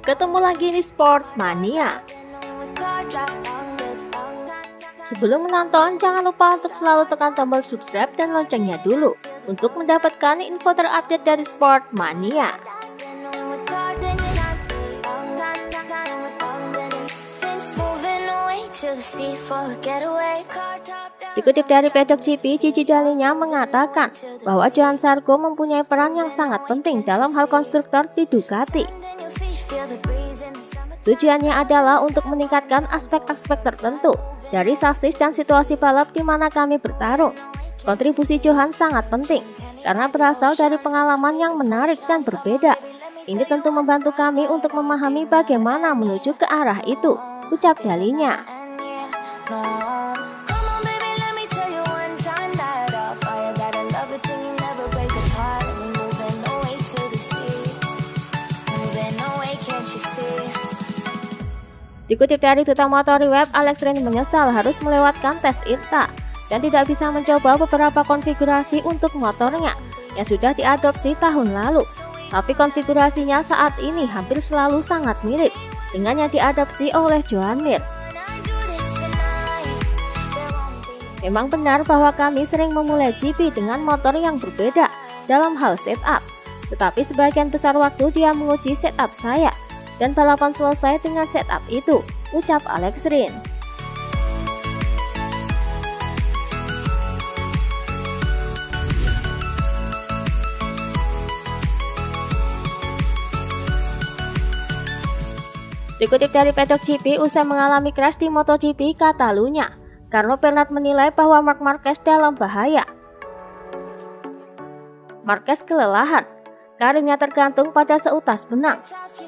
Ketemu lagi di Sport Mania. Sebelum menonton, jangan lupa untuk selalu tekan tombol subscribe dan loncengnya dulu untuk mendapatkan info terupdate dari Sport Mania. Dikutip dari Pedok GP, Gigi Dalinya mengatakan bahwa Johann Zarco mempunyai peran yang sangat penting dalam hal konstruktor di Ducati. Tujuannya adalah untuk meningkatkan aspek-aspek tertentu dari sasis dan situasi balap di mana kami bertarung. Kontribusi Johann sangat penting karena berasal dari pengalaman yang menarik dan berbeda. Ini tentu membantu kami untuk memahami bagaimana menuju ke arah itu, ucap Dalinya. Dikutip dari Duta Motori Web, Alex Rins menyesal harus melewatkan tes ITA dan tidak bisa mencoba beberapa konfigurasi untuk motornya yang sudah diadopsi tahun lalu. Tapi konfigurasinya saat ini hampir selalu sangat mirip dengan yang diadopsi oleh Joan Mir. Memang benar bahwa kami sering memulai GP dengan motor yang berbeda dalam hal setup, tetapi sebagian besar waktu dia menguji setup saya. Dan balapan selesai dengan setup itu, ucap Alex Rins. Dikutip dari Pedok GP, usai mengalami crash di MotoGP Catalunya, Carlo Bernat menilai bahwa Marc Marquez dalam bahaya. Marquez kelelahan. Karirnya tergantung pada seutas benang.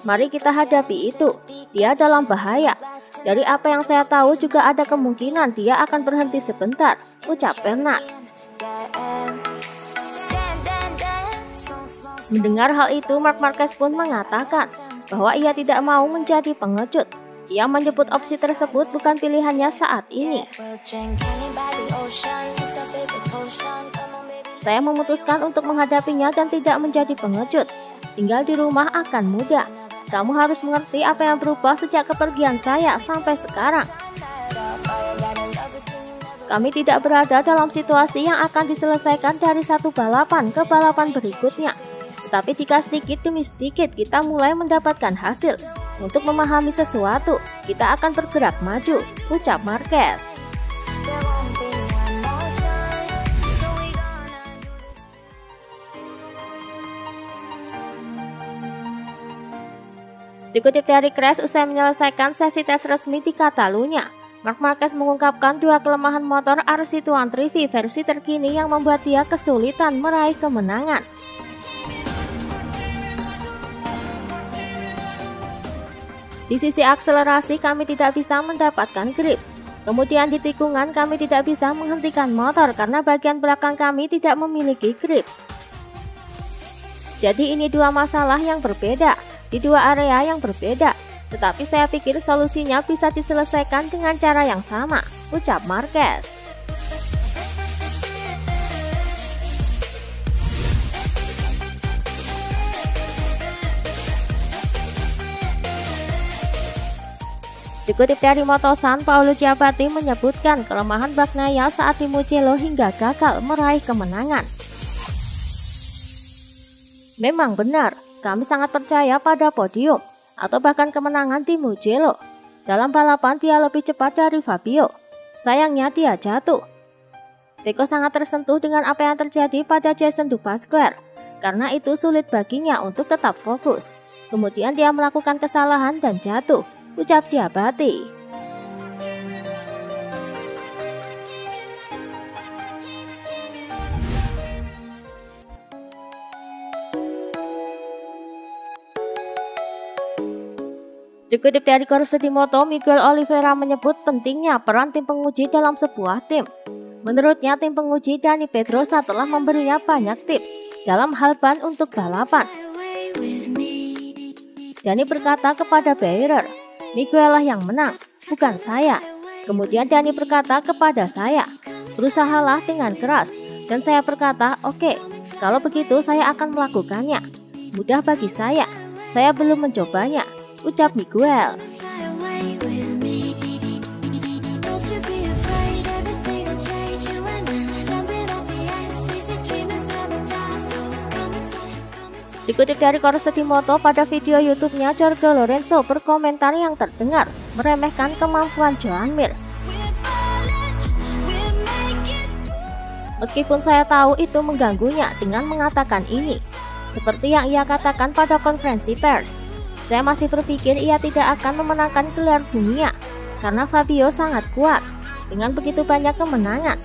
Mari kita hadapi itu. Dia dalam bahaya. Dari apa yang saya tahu juga ada kemungkinan dia akan berhenti sebentar, ucap Bernat. Mendengar hal itu, Marc Marquez pun mengatakan bahwa ia tidak mau menjadi pengecut. Ia menyebut opsi tersebut bukan pilihannya saat ini. Saya memutuskan untuk menghadapinya dan tidak menjadi pengecut. Tinggal di rumah akan mudah. Kamu harus mengerti apa yang berubah sejak kepergian saya sampai sekarang. Kami tidak berada dalam situasi yang akan diselesaikan dari satu balapan ke balapan berikutnya. Tetapi jika sedikit demi sedikit kita mulai mendapatkan hasil untuk memahami sesuatu, kita akan bergerak maju, ucap Marquez. Dikutip dari Crash, usai menyelesaikan sesi tes resmi di Catalunya, Marc Marquez mengungkapkan dua kelemahan motor RC230V versi terkini yang membuat dia kesulitan meraih kemenangan. Di sisi akselerasi kami tidak bisa mendapatkan grip. Kemudian di tikungan kami tidak bisa menghentikan motor karena bagian belakang kami tidak memiliki grip. Jadi ini dua masalah yang berbeda di dua area yang berbeda, tetapi saya pikir solusinya bisa diselesaikan dengan cara yang sama, ucap Marquez. Dikutip dari Motosan, Paolo Ciabatti menyebutkan kelemahan Bagnaia saat di Mugello hingga gagal meraih kemenangan. Memang benar, kami sangat percaya pada podium atau bahkan kemenangan di Mugello. Dalam balapan dia lebih cepat dari Fabio. Sayangnya dia jatuh. Pecco sangat tersentuh dengan apa yang terjadi pada Jason Dupasquer. Karena itu sulit baginya untuk tetap fokus. Kemudian dia melakukan kesalahan dan jatuh, ucap Ciabatti. Dikutip dari Corse di Moto, Miguel Oliveira menyebut pentingnya peran tim penguji dalam sebuah tim. Menurutnya, tim penguji Dani Pedrosa telah memberinya banyak tips dalam hal ban untuk balapan. Dani berkata kepada Bearer, Miguel lah yang menang, bukan saya. Kemudian Dani berkata kepada saya, berusahalah dengan keras. Dan saya berkata, oke, kalau begitu saya akan melakukannya. Mudah bagi saya belum mencobanya, ucap Miguel. Dikutip dari Corso di Moto, pada video YouTube-nya Jorge Lorenzo berkomentar yang terdengar meremehkan kemampuan Joan Mir. Meskipun saya tahu itu mengganggunya dengan mengatakan ini, seperti yang ia katakan pada konferensi pers, saya masih berpikir ia tidak akan memenangkan gelar dunia karena Fabio sangat kuat dengan begitu banyak kemenangan.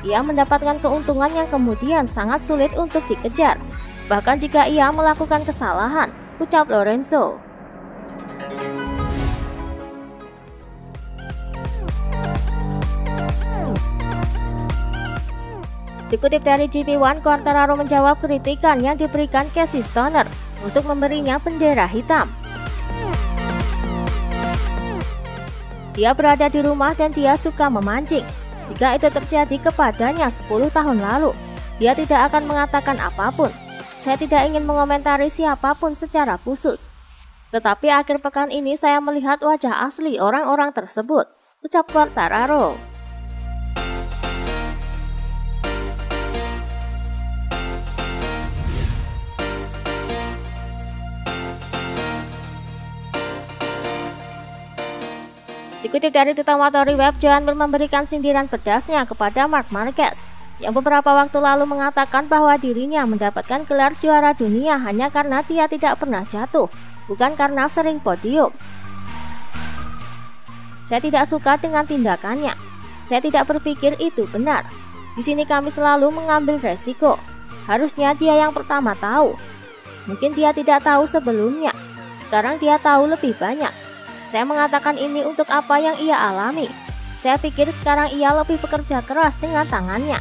Ia mendapatkan keuntungan yang kemudian sangat sulit untuk dikejar, bahkan jika ia melakukan kesalahan, ucap Lorenzo. Dikutip dari GP1, Quartararo menjawab kritikan yang diberikan Casey Stoner untuk memberinya bendera hitam. Dia berada di rumah dan dia suka memancing. Jika itu terjadi kepadanya 10 tahun lalu, dia tidak akan mengatakan apapun. Saya tidak ingin mengomentari siapapun secara khusus. Tetapi akhir pekan ini saya melihat wajah asli orang-orang tersebut, ucap Quartararo. Dikutip dari Twitter Motori Web, Joan Mir memberikan sindiran pedasnya kepada Marc Marquez yang beberapa waktu lalu mengatakan bahwa dirinya mendapatkan gelar juara dunia hanya karena dia tidak pernah jatuh, bukan karena sering podium. Saya tidak suka dengan tindakannya. Saya tidak berpikir itu benar. Di sini kami selalu mengambil resiko. Harusnya dia yang pertama tahu. Mungkin dia tidak tahu sebelumnya. Sekarang dia tahu lebih banyak. Saya mengatakan ini untuk apa yang ia alami. Saya pikir sekarang ia lebih bekerja keras dengan tangannya.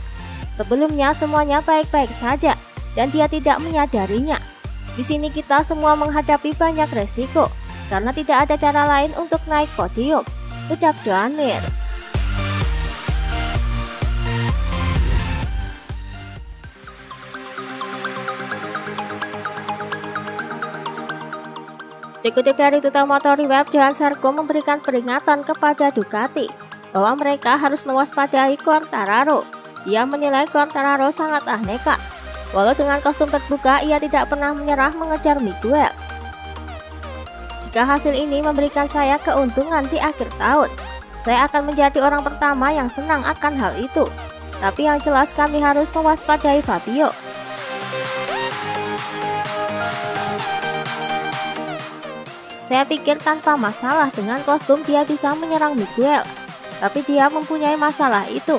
Sebelumnya semuanya baik-baik saja dan dia tidak menyadarinya. Di sini kita semua menghadapi banyak resiko karena tidak ada cara lain untuk naik podium, ucap Joan Mir. Dikutip dari Twitter Motori Web, Johann Zarco memberikan peringatan kepada Ducati bahwa mereka harus mewaspadai Quartararo. Ia menilai Quartararo sangat nekat. Walau dengan kostum terbuka, ia tidak pernah menyerah mengejar Miguel. Jika hasil ini memberikan saya keuntungan di akhir tahun, saya akan menjadi orang pertama yang senang akan hal itu. Tapi yang jelas kami harus mewaspadai Fabio. Saya pikir tanpa masalah dengan kostum dia bisa menyerang Miguel. Tapi dia mempunyai masalah itu.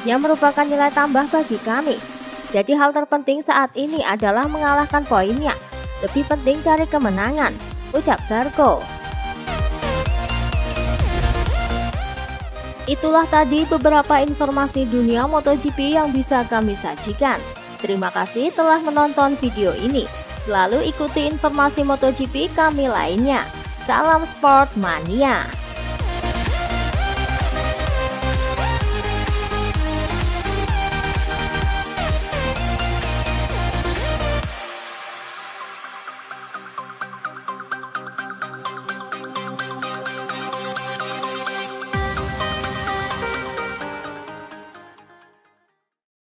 Yang merupakan nilai tambah bagi kami. Jadi hal terpenting saat ini adalah mengalahkan poinnya. Lebih penting dari kemenangan, ucap Zarco. Itulah tadi beberapa informasi dunia MotoGP yang bisa kami sajikan. Terima kasih telah menonton video ini. Selalu ikuti informasi MotoGP kami lainnya. Salam Sport Mania.